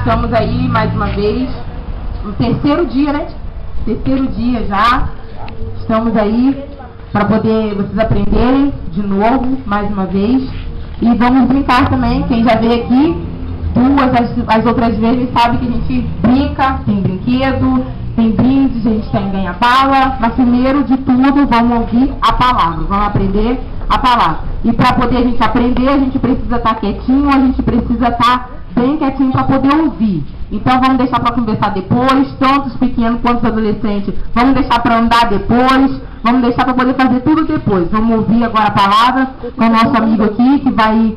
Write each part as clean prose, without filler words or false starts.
Estamos aí mais uma vez, no terceiro dia, né? Terceiro dia já. Estamos aí para poder vocês aprenderem de novo, mais uma vez. E vamos brincar também. Quem já veio aqui, as outras vezes, sabe que a gente brinca, tem brinquedo, tem brindes, a gente tem ganha-bala. Mas primeiro de tudo, vamos ouvir a palavra, vamos aprender a palavra. E para poder a gente aprender, a gente precisa estar quietinho, a gente precisa estar bem quietinho para poder ouvir. Então vamos deixar para conversar depois, tanto os pequenos quanto os adolescentes, vamos deixar para andar depois, vamos deixar para poder fazer tudo depois. Vamos ouvir agora a palavra com o nosso amigo aqui, que vai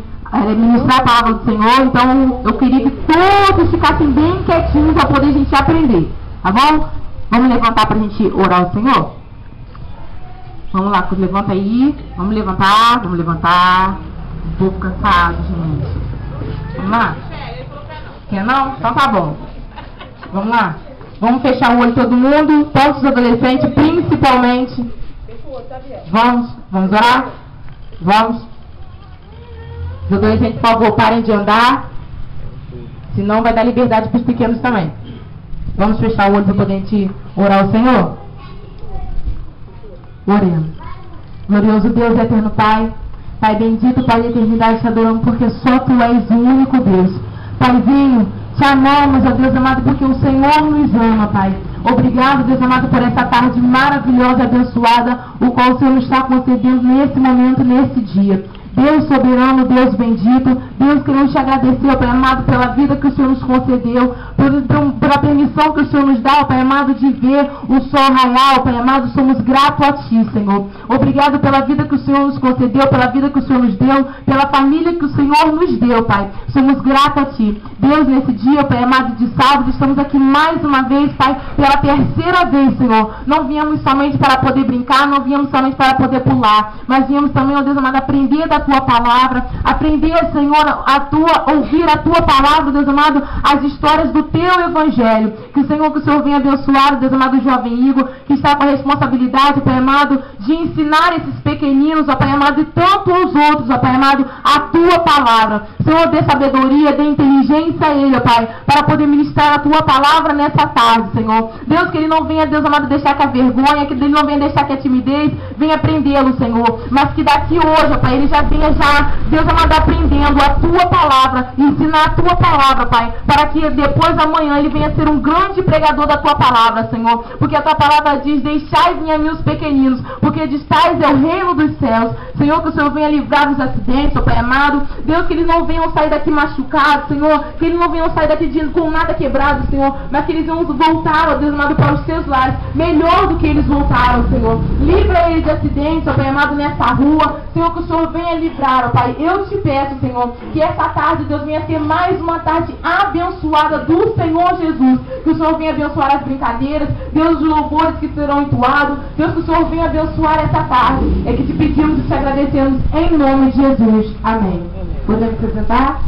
ministrar a palavra do Senhor. Então eu queria que todos ficassem bem quietinhos para poder a gente aprender, tá bom? Vamos levantar para a gente orar ao Senhor? Vamos lá, levanta aí, vamos levantar. Um pouco cansado, gente. Vamos lá? Quer não? Então tá bom. Vamos lá? Vamos fechar o olho todo mundo, todos os adolescentes, principalmente. Vamos orar? Vamos. Os adolescentes, por favor, parem de andar. Senão vai dar liberdade para os pequenos também. Vamos fechar o olho para poder a gente orar ao Senhor? Oremos. Glorioso Deus, eterno Pai, Pai bendito, Pai da eternidade, te adoramos porque só Tu és o único Deus. Paizinho, te amamos, ó Deus amado, porque o Senhor nos ama, Pai. Obrigado, Deus amado, por essa tarde maravilhosa e abençoada, o qual o Senhor nos está concedendo nesse momento, nesse dia. Deus soberano, Deus bendito, Deus, queremos te agradecer, Pai amado, pela vida que o Senhor nos concedeu, pela permissão que o Senhor nos dá, Pai amado, de ver o sol raiar, Pai amado, somos gratos a Ti, Senhor. Obrigado pela vida que o Senhor nos concedeu, pela vida que o Senhor nos deu, pela família que o Senhor nos deu, Pai. Somos gratos a Ti. Deus, nesse dia, Pai amado, de sábado, estamos aqui mais uma vez, Pai, pela terceira vez, Senhor. Não viemos somente para poder brincar, não viemos somente para poder pular, mas viemos também, ó Deus amado, aprender da Tua palavra, aprender, Senhor, ouvir a Tua palavra, Deus amado, as histórias do Teu Evangelho. Que o Senhor venha abençoar, Deus amado, o jovem Igor, que está com a responsabilidade, Pai amado, de ensinar esses pequeninos, ó Pai amado, e tanto os outros, ó Pai amado, a Tua palavra. Senhor, dê sabedoria, dê inteligência a ele, ó Pai, para poder ministrar a Tua palavra nessa tarde, Senhor. Deus, que ele não venha, Deus amado, deixar que a vergonha, que ele não venha deixar que a timidez venha prendê-lo, Senhor, mas que daqui hoje, ó Pai, ele já venha Deus amado, aprendendo a Tua palavra, ensinar a Tua palavra, Pai, para que depois amanhã ele venha ser um grande pregador da Tua palavra, Senhor, porque a Tua palavra diz: deixai vir a mim os pequeninos, porque de tais é o reino dos céus. Senhor, que o Senhor venha livrar dos acidentes, ó Pai amado. Deus, que eles não venham sair daqui machucados, Senhor, que eles não venham sair daqui com nada quebrado, Senhor, mas que eles venham voltar, ó Deus amado, para os seus lares, melhor do que eles voltaram, Senhor. Livra eles de acidentes, ó Pai amado, nessa rua, Senhor, que o Senhor venha livrar, ó Pai. Eu te peço, Senhor, que essa tarde, Deus, venha ser mais uma tarde abençoada do Senhor Jesus. Que o Senhor venha abençoar as brincadeiras, Deus, os louvores que serão entoados. Deus, que o Senhor venha abençoar essa tarde. É que te pedimos e te agradecemos em nome de Jesus. Amém. Podemos apresentar?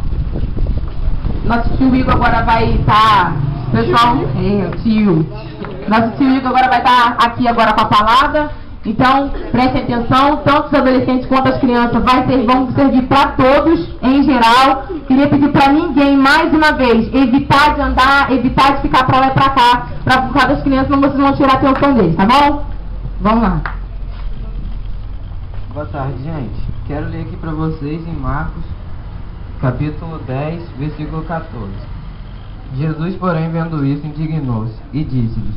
Nosso tio Igor agora vai estar... Pessoal, tio. Nosso tio Igor agora vai estar aqui agora com a palavra. Então, prestem atenção, tanto os adolescentes quanto as crianças vão servir para todos, em geral. Queria pedir para ninguém, mais uma vez, evitar de andar, evitar de ficar para lá e para cá, para por causa das crianças, não vocês vão tirar a atenção deles, tá bom? Vamos lá. Boa tarde, gente. Quero ler aqui para vocês em Marcos, capítulo 10, versículo 14. Jesus, porém, vendo isso, indignou-se e disse-lhes: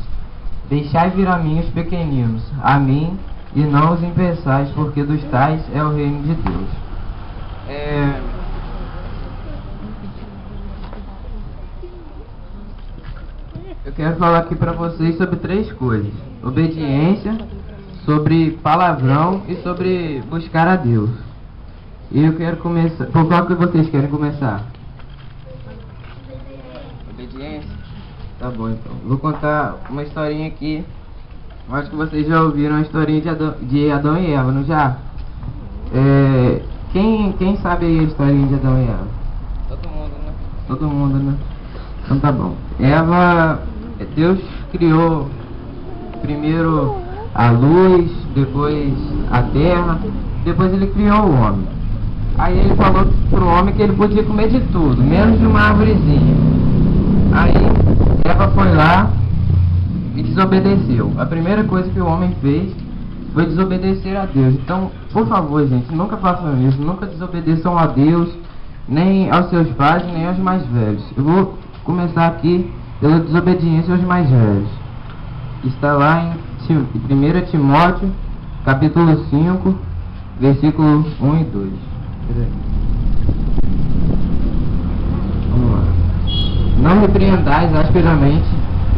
deixai vir a mim os pequeninos, a mim, e não os impeçais, porque dos tais é o reino de Deus. Eu quero falar aqui para vocês sobre 3 coisas: obediência, sobre palavrão e sobre buscar a Deus. E eu quero começar... Por qual que vocês querem começar? Obediência? Tá bom, então. Vou contar uma historinha aqui. Acho que vocês já ouviram a historinha de Adão e Eva, não já? Quem sabe aí a historinha de Adão e Eva? Todo mundo, né? Todo mundo, né? Então tá bom. Deus criou primeiro a luz, depois a terra, depois ele criou o homem. Aí ele falou pro homem que ele podia comer de tudo, menos de uma árvorezinha. Aí Eva foi lá e desobedeceu. A primeira coisa que o homem fez foi desobedecer a Deus. Então, por favor, gente, nunca façam isso, nunca desobedeçam a Deus, nem aos seus pais, nem aos mais velhos. Eu vou começar aqui pela desobediência aos mais velhos. Está lá em 1 Timóteo, capítulo 5, versículo 1 e 2. Vamos lá. Não repreendais asperamente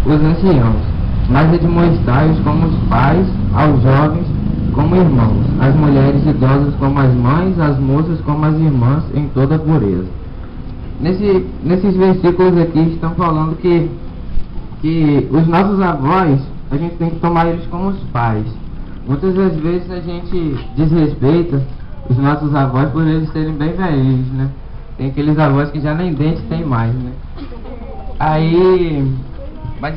os anciãos, mas admoestai-os como os pais, aos jovens como irmãos, as mulheres idosas como as mães, as moças como as irmãs, em toda a pureza. Nesses versículos aqui estão falando que os nossos avós, a gente tem que tomar eles como os pais. Muitas das vezes a gente desrespeita os nossos avós por eles serem bem velhinhos, né? Tem aqueles avós que já nem dentes tem mais, né? Aí, mas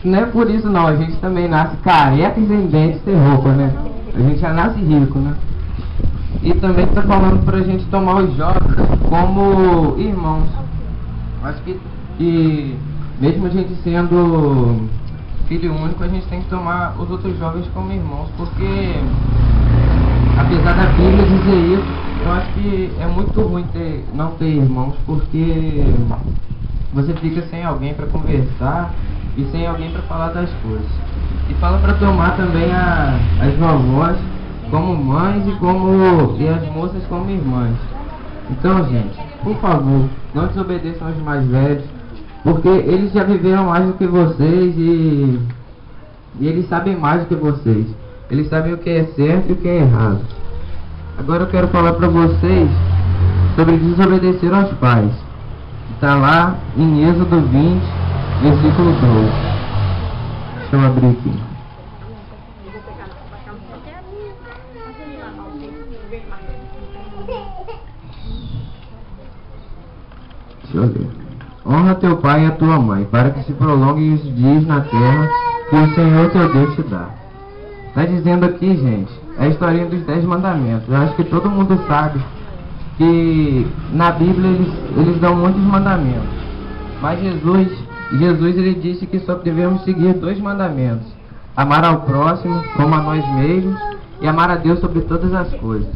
não é por isso não, a gente também nasce careca e sem dentes, sem roupa, né? A gente já nasce rico, né? E também está falando pra gente tomar os jovens como irmãos. Acho que mesmo a gente sendo filho único, a gente tem que tomar os outros jovens como irmãos, porque apesar da Bíblia dizer isso, eu acho que é muito ruim não ter irmãos, porque você fica sem alguém para conversar e sem alguém para falar das coisas. E fala para tomar também as vovós como mães e as moças como irmãs. Então, gente, por favor, não desobedeçam aos mais velhos, porque eles já viveram mais do que vocês e eles sabem mais do que vocês. Eles sabem o que é certo e o que é errado. Agora eu quero falar para vocês sobre desobedecer aos pais. Está lá em Êxodo 20, versículo 12. Deixa eu abrir aqui. Deixa eu ver. Honra teu pai e a tua mãe, para que se prolonguem os dias na terra que o Senhor teu Deus te dá. Está dizendo aqui, gente, a historinha dos 10 mandamentos. Eu acho que todo mundo sabe que na Bíblia eles dão muitos mandamentos. Mas Jesus ele disse que só devemos seguir 2 mandamentos: amar ao próximo como a nós mesmos e amar a Deus sobre todas as coisas.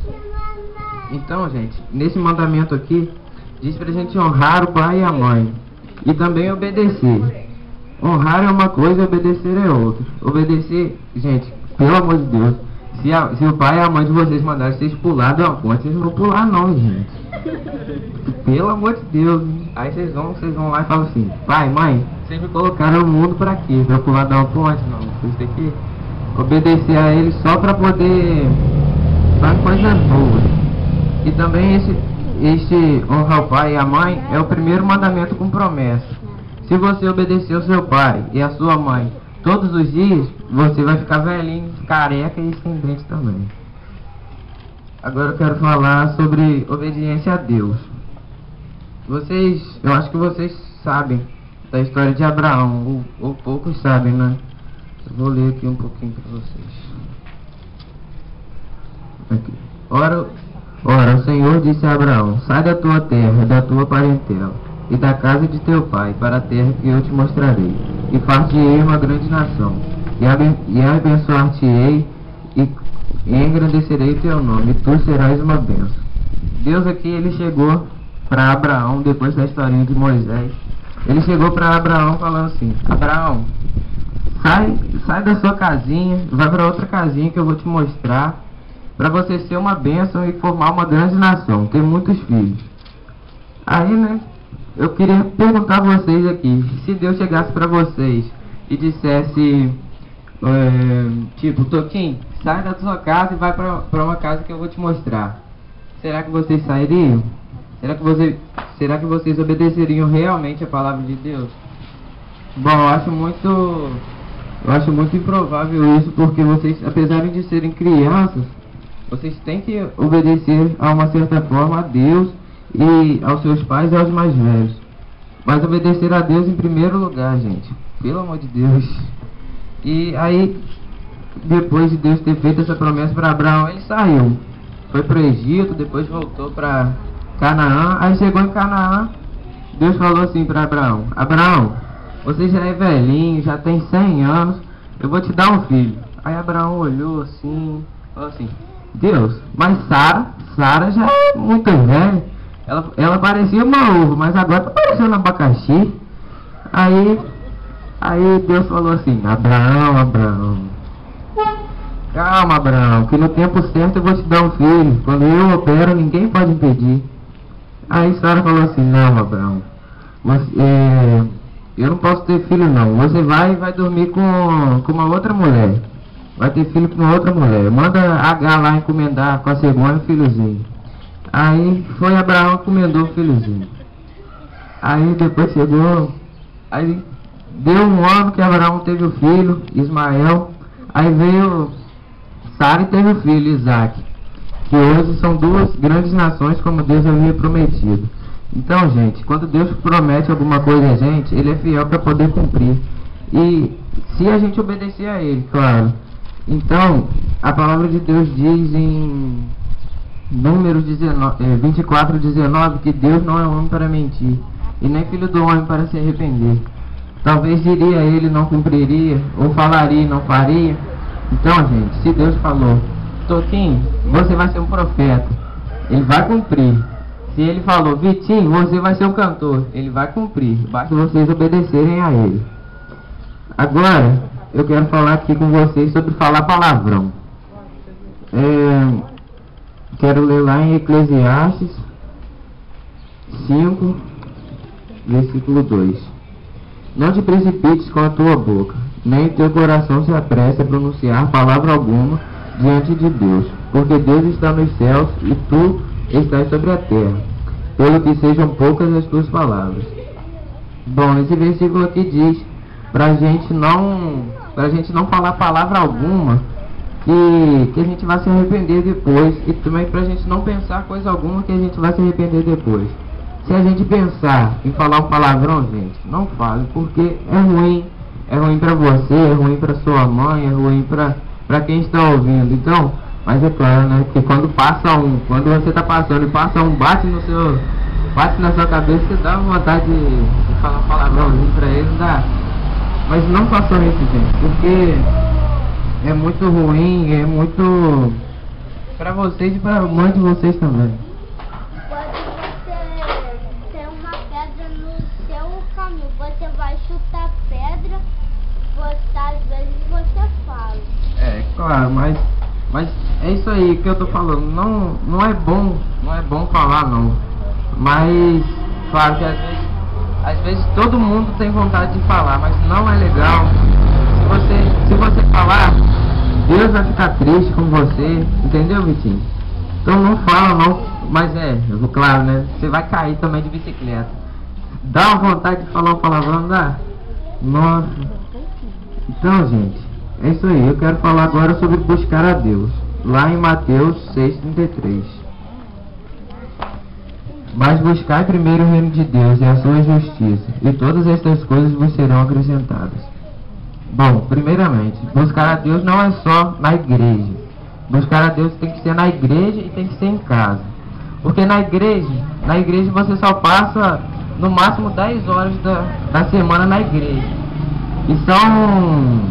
Então, gente, nesse mandamento aqui diz pra gente honrar o pai e a mãe e também obedecer. Honrar é uma coisa, obedecer é outra. Obedecer, gente, pelo amor de Deus, se o pai e a mãe de vocês mandarem vocês pular de uma ponte, vocês não vão pular não, gente. Pelo amor de Deus. Aí vocês vão lá e falam assim: pai, mãe, vocês me colocaram no mundo pra quê? Pra pular de uma ponte? Não, vocês têm que obedecer a eles só pra poder fazer coisas boas. E também este honrar o pai e a mãe é o primeiro mandamento com promessa. Se você obedecer ao seu pai e a sua mãe todos os dias, você vai ficar velhinho, careca e sem dente também. Agora eu quero falar sobre obediência a Deus. Eu acho que vocês sabem da história de Abraão, ou poucos sabem, né? Eu vou ler aqui um pouquinho para vocês. Aqui. Ora, o Senhor disse a Abraão: sai da tua terra, da tua parentela e da casa de teu pai, para a terra que eu te mostrarei, e far-te-ei uma grande nação, e abençoar-te-ei, e engrandecerei o teu nome, e tu serás uma bênção. Deus aqui, ele chegou para Abraão, depois da historinha de Moisés, ele chegou para Abraão falando assim: Abraão, sai da sua casinha, vai para outra casinha que eu vou te mostrar, para você ser uma bênção e formar uma grande nação, ter muitos filhos. Aí, né, eu queria perguntar a vocês aqui, se Deus chegasse para vocês e dissesse, tipo, Toquinho, sai da sua casa e vai para uma casa que eu vou te mostrar, será que vocês sairiam? Será que vocês obedeceriam realmente a palavra de Deus? Bom, eu acho muito improvável isso, porque vocês, apesar de serem crianças, vocês têm que obedecer a uma certa forma a Deus e aos seus pais e aos mais velhos. Mas obedecer a Deus em primeiro lugar, gente. Pelo amor de Deus. E aí, depois de Deus ter feito essa promessa para Abraão, ele saiu. Foi para o Egito, depois voltou para Canaã. Aí chegou em Canaã, Deus falou assim para Abraão: Abraão, você já é velhinho, já tem 100 anos, eu vou te dar um filho. Aí Abraão olhou assim, falou assim, Deus, mas Sara já é muito velha. Ela parecia uma uva, mas agora tá parecendo um abacaxi. Aí Deus falou assim, Abraão, calma, Abraão, que no tempo certo eu vou te dar um filho. Quando eu opero, ninguém pode impedir. Aí Sara falou assim, não, Abraão, eu não posso ter filho não. Você vai dormir com uma outra mulher. Vai ter filho com uma outra mulher. Manda Agar lá encomendar com a cegonha o filhozinho. Aí foi Abraão encomendou o filhozinho. Aí depois chegou, aí deu um ano que Abraão teve o filho, Ismael. Aí veio Sara e teve o filho, Isaac. Que hoje são duas grandes nações como Deus havia prometido. Então, gente, quando Deus promete alguma coisa a gente, Ele é fiel para poder cumprir. E se a gente obedecer a Ele, claro. Então, a palavra de Deus diz em Números 24:19 que Deus não é homem para mentir, e nem filho do homem para se arrepender. Talvez diria Ele, não cumpriria, ou falaria e não faria. Então, gente, se Deus falou, Toquinho, você vai ser um profeta, Ele vai cumprir. Se Ele falou, Vitinho, você vai ser um cantor, Ele vai cumprir. Basta vocês obedecerem a Ele. Agora, eu quero falar aqui com vocês sobre falar palavrão. Quero ler lá em Eclesiastes 5, versículo 2. Não te precipites com a tua boca, nem teu coração se apresse a pronunciar palavra alguma diante de Deus, porque Deus está nos céus e tu estás sobre a terra, pelo que sejam poucas as tuas palavras. Bom, esse versículo aqui diz pra gente não falar palavra alguma que a gente vai se arrepender depois, e também pra gente não pensar coisa alguma que a gente vai se arrepender depois. Se a gente pensar em falar um palavrão, gente, não fale, porque é ruim pra você, é ruim pra sua mãe, é ruim pra quem está ouvindo. Então, mas é claro, né, que quando você tá passando e passa um, bate na sua cabeça, você dá vontade de falar um palavrãozinho pra ele, dá. Mas não façam isso, gente, porque é muito ruim, é muito pra vocês e pra mãe de vocês também. Pode ter uma pedra no seu caminho, você vai chutar pedra, às vezes você fala. É, claro, mas é isso aí que eu tô falando, não é bom falar não, mas claro que às vezes todo mundo tem vontade de falar, mas não é legal. Se você falar, Deus vai ficar triste com você, entendeu, Vitinho? Então não fala não, mas claro, né, você vai cair também de bicicleta. Dá uma vontade de falar um palavrão, não dá? Nossa. Então, gente, é isso aí. Eu quero falar agora sobre buscar a Deus, lá em Mateus 6:33. Mas buscai primeiro o reino de Deus e a sua justiça, e todas estas coisas vos serão acrescentadas. Bom, primeiramente, buscar a Deus não é só na igreja. Buscar a Deus tem que ser na igreja e tem que ser em casa. Porque na igreja você só passa no máximo 10 horas da semana na igreja. E são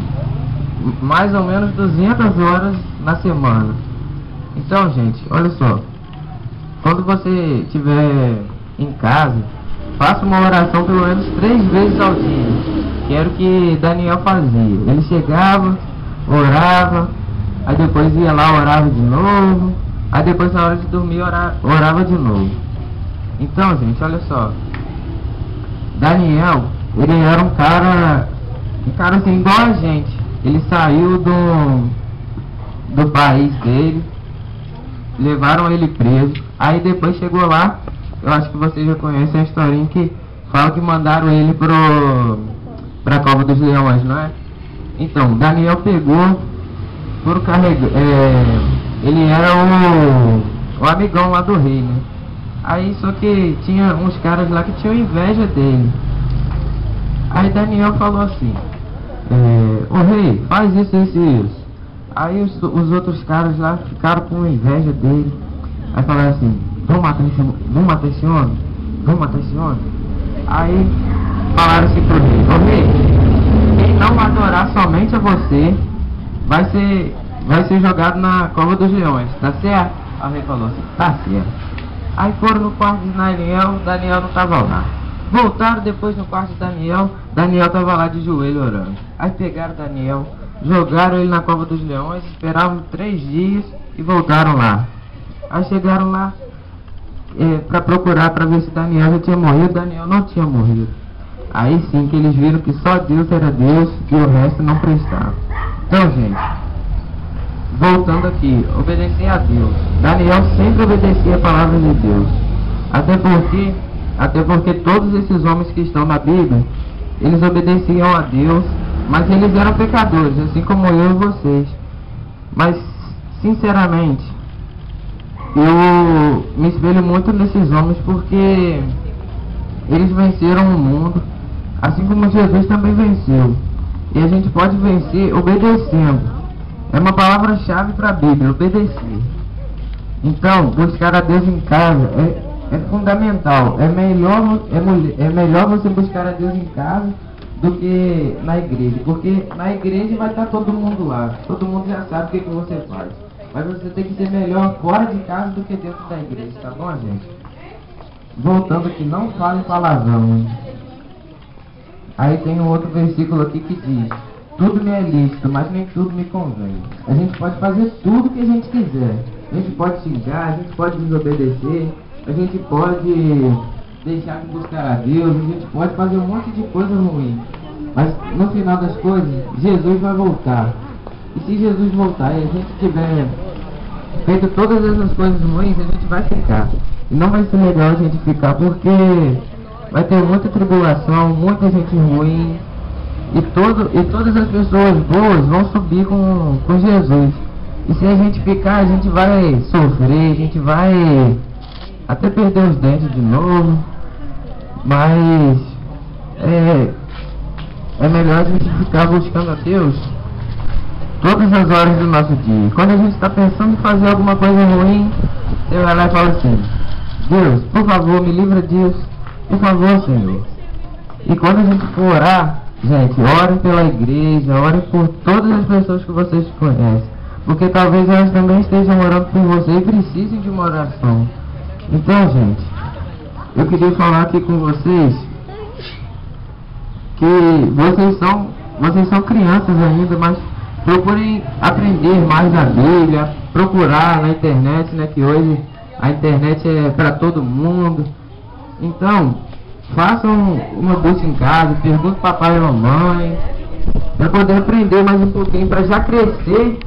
mais ou menos 200 horas na semana. Então, gente, olha só. Quando você estiver em casa, faça uma oração pelo menos 3 vezes ao dia. Que era o que Daniel fazia. Ele chegava, orava, aí depois ia lá, orava de novo, aí depois na hora de dormir orava de novo. Então, gente, olha só. Daniel, ele era um cara assim igual a gente. Ele saiu do país dele, levaram ele preso, aí depois chegou lá, eu acho que vocês já conhecem a historinha que fala que mandaram ele pra Cova dos Leões, não é? Então, Daniel pegou, foram carregar, ele era o amigão lá do rei, né? Aí só que tinha uns caras lá que tinham inveja dele. Aí Daniel falou assim, ô rei, faz isso, isso e isso. Aí os outros caras lá ficaram com inveja dele. Aí falaram assim, vamos matar esse homem? Vamos matar esse homem? Aí falaram assim pro rei: ô rei, quem não adorar somente a você vai ser jogado na cova dos leões, tá certo? Aí o rei falou assim: tá certo. Aí foram no quarto de Daniel, Daniel não estava lá. Voltaram depois no quarto de Daniel, Daniel estava lá de joelho orando. Aí pegaram Daniel, jogaram ele na cova dos leões, esperaram 3 dias e voltaram lá. Aí chegaram lá para procurar, para ver se Daniel já tinha morrido. Daniel não tinha morrido. Aí sim que eles viram que só Deus era Deus e o resto não prestava. Então, gente, voltando aqui, obedecer a Deus. Daniel sempre obedecia a palavra de Deus. Até porque todos esses homens que estão na Bíblia, eles obedeciam a Deus, mas eles eram pecadores, assim como eu e vocês. Mas, sinceramente, eu me espelho muito nesses homens porque eles venceram o mundo, assim como Jesus também venceu. E a gente pode vencer obedecendo. É uma palavra-chave para a Bíblia, obedecer. Então, buscar a Deus em casa é fundamental. É melhor você buscar a Deus em casa do que na igreja. Porque na igreja vai estar todo mundo lá. Todo mundo já sabe o que você faz. Mas você tem que ser melhor fora de casa do que dentro da igreja, tá bom, gente? Voltando aqui, não fale palavrão, hein? Aí tem um outro versículo aqui que diz: tudo me é lícito, mas nem tudo me convém. A gente pode fazer tudo que a gente quiser. A gente pode xingar, a gente pode desobedecer, a gente pode deixar de buscar a Deus, a gente pode fazer um monte de coisa ruim. Mas no final das coisas, Jesus vai voltar. E se Jesus voltar e a gente tiver feito todas essas coisas ruins, a gente vai ficar. E não vai ser legal a gente ficar, porque vai ter muita tribulação, muita gente ruim. E todas as pessoas boas vão subir com Jesus. E se a gente ficar, a gente vai sofrer, a gente vai até perder os dentes de novo. Mas é melhor a gente ficar buscando a Deus todas as horas do nosso dia. Quando a gente está pensando em fazer alguma coisa ruim, você vai lá e fala assim: Deus, por favor, me livra disso. Por favor, Senhor. E quando a gente for orar, gente, orem pela igreja, orem por todas as pessoas que vocês conhecem. Porque talvez elas também estejam orando por você e precisem de uma oração. Então, gente, eu queria falar aqui com vocês que vocês são crianças ainda, mas procurem aprender mais da Bíblia, procurar na internet, né, que hoje a internet é para todo mundo. Então, façam uma busca em casa, perguntem para papai e mamãe, para poder aprender mais um pouquinho, para já crescer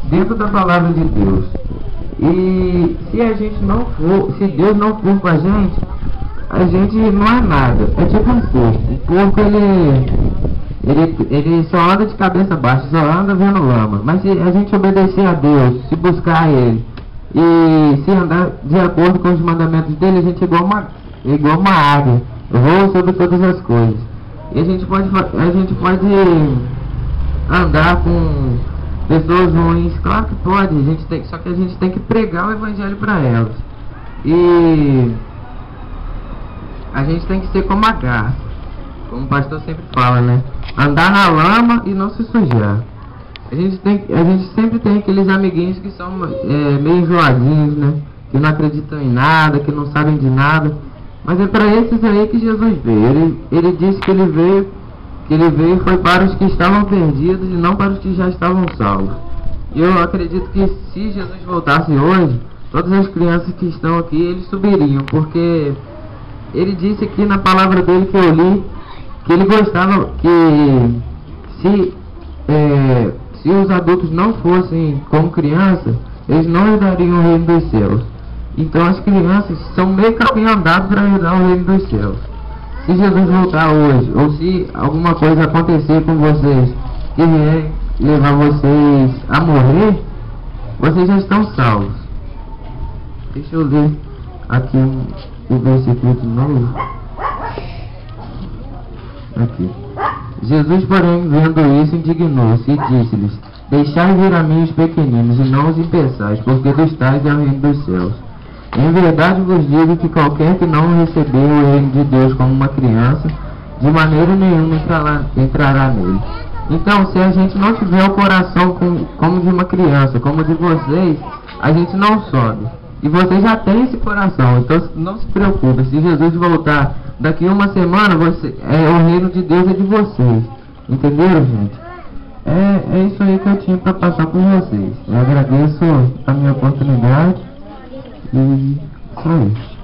dentro da palavra de Deus. E se a gente não for, se Deus não for com a gente não é nada. É tipo um porco. O porco ele só anda de cabeça baixa, só anda vendo lama. Mas se a gente obedecer a Deus, se buscar Ele e se andar de acordo com os mandamentos dele, a gente é igual uma águia, voa sobre todas as coisas. E a gente pode andar com pessoas ruins, claro que pode, só que a gente tem que pregar o evangelho para elas. E a gente tem que ser como a garça, como o pastor sempre fala, né? Andar na lama e não se sujar. A gente sempre tem aqueles amiguinhos que são meio enjoadinhos, né? Que não acreditam em nada, que não sabem de nada. Mas é para esses aí que Jesus veio. Ele disse que ele veio foi para os que estavam perdidos e não para os que já estavam salvos. E eu acredito que se Jesus voltasse hoje, todas as crianças que estão aqui, eles subiriam, porque ele disse aqui na palavra dele que eu li, que ele gostava que se os adultos não fossem como crianças, eles não herdariam o reino dos céus. Então as crianças são meio caminho andado para herdar o reino dos céus. Se Jesus voltar hoje, ou se alguma coisa acontecer com vocês que vier levar vocês a morrer, vocês já estão salvos. Deixa eu ler aqui o versículo de novo. Aqui. Jesus, porém, vendo isso, indignou-se e disse-lhes: deixai vir a mim os pequeninos, e não os impeçais, porque dos tais é o reino dos céus. Em verdade vos digo que qualquer que não recebeu o reino de Deus como uma criança, de maneira nenhuma entrará nele. Então, se a gente não tiver o coração como de uma criança, como de vocês, a gente não sobe. E vocês já têm esse coração, então não se preocupe. Se Jesus voltar daqui uma semana, o reino de Deus é de vocês. Entenderam, gente? É isso aí que eu tinha para passar por vocês. Eu agradeço a minha oportunidade e só isso.